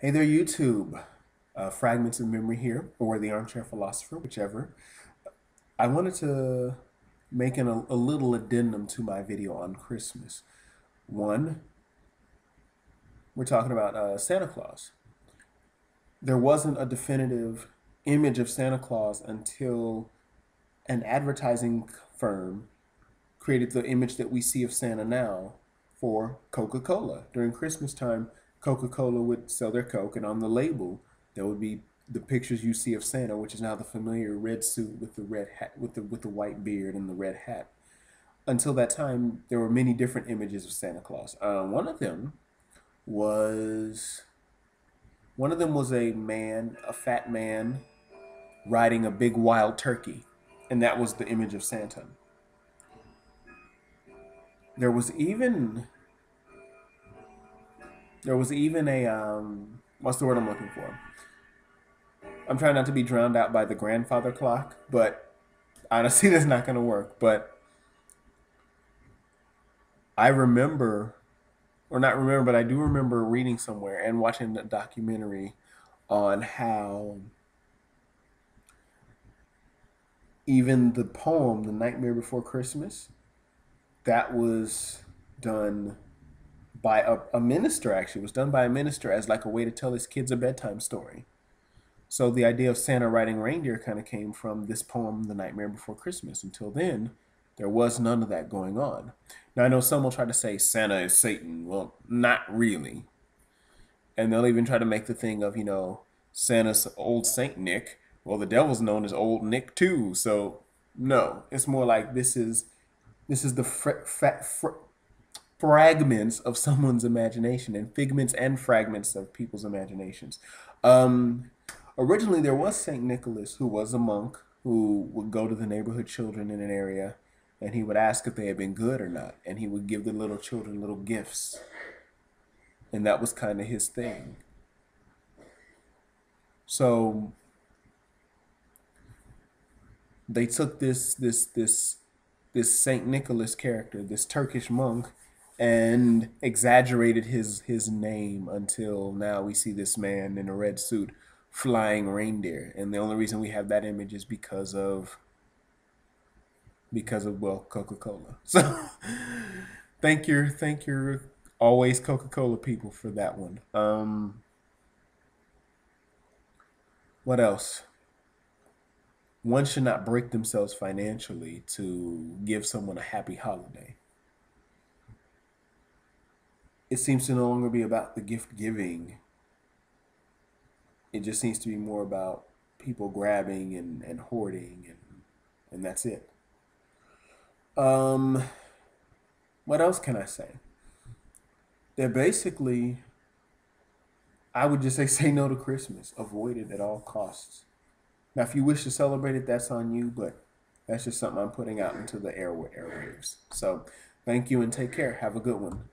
Hey there, YouTube. Fragments of Memory here, or the Armchair Philosopher, whichever. I wanted to make a little addendum to my video on Christmas. One, we're talking about Santa Claus. There wasn't a definitive image of Santa Claus until an advertising firm created the image that we see of Santa now for Coca-Cola. During Christmas time, Coca-Cola would sell their Coke, and on the label, there would be the pictures you see of Santa, which is now the familiar red suit with the red hat, with the white beard and the red hat. Until that time, there were many different images of Santa Claus. Was one of them was a fat man, riding a big wild turkey, and that was the image of Santa. There was even a what's the word I'm looking for? I'm trying not to be drowned out by the grandfather clock, but honestly, that's not going to work. But I remember, or not remember, but I do remember reading somewhere and watching a documentary on how even the poem, The Nightmare Before Christmas, that was done by a minister. Actually, it was done by a minister as like a way to tell his kids a bedtime story. So the idea of Santa riding reindeer kind of came from this poem, The Nightmare Before Christmas. Until then, there was none of that going on. Now, I know some will try to say Santa is Satan. Well, not really. And they'll even try to make the thing of, Santa's old Saint Nick. Well, the devil's known as Old Nick too. So no, it's more like this is the fragments of someone's imagination, and figments and fragments of people's imaginations. Originally, there was Saint Nicholas, who was a monk who would go to the neighborhood children in an area, and he would ask if they had been good or not, and he would give the little children little gifts, and that was kind of his thing. So they took this Saint Nicholas character, this Turkish monk, and exaggerated his name until now we see this man in a red suit flying reindeer, and the only reason we have that image is because of well, Coca-Cola. So thank you always Coca-Cola people for that one. What else? One should not break themselves financially to give someone a happy holiday. It seems to no longer be about the gift giving. It just seems to be more about people grabbing and hoarding, and that's it. What else can I say? They're basically, I would just say no to Christmas. Avoid it at all costs. Now, if you wish to celebrate it, that's on you, but that's just something I'm putting out into the airwaves. So thank you and take care. Have a good one.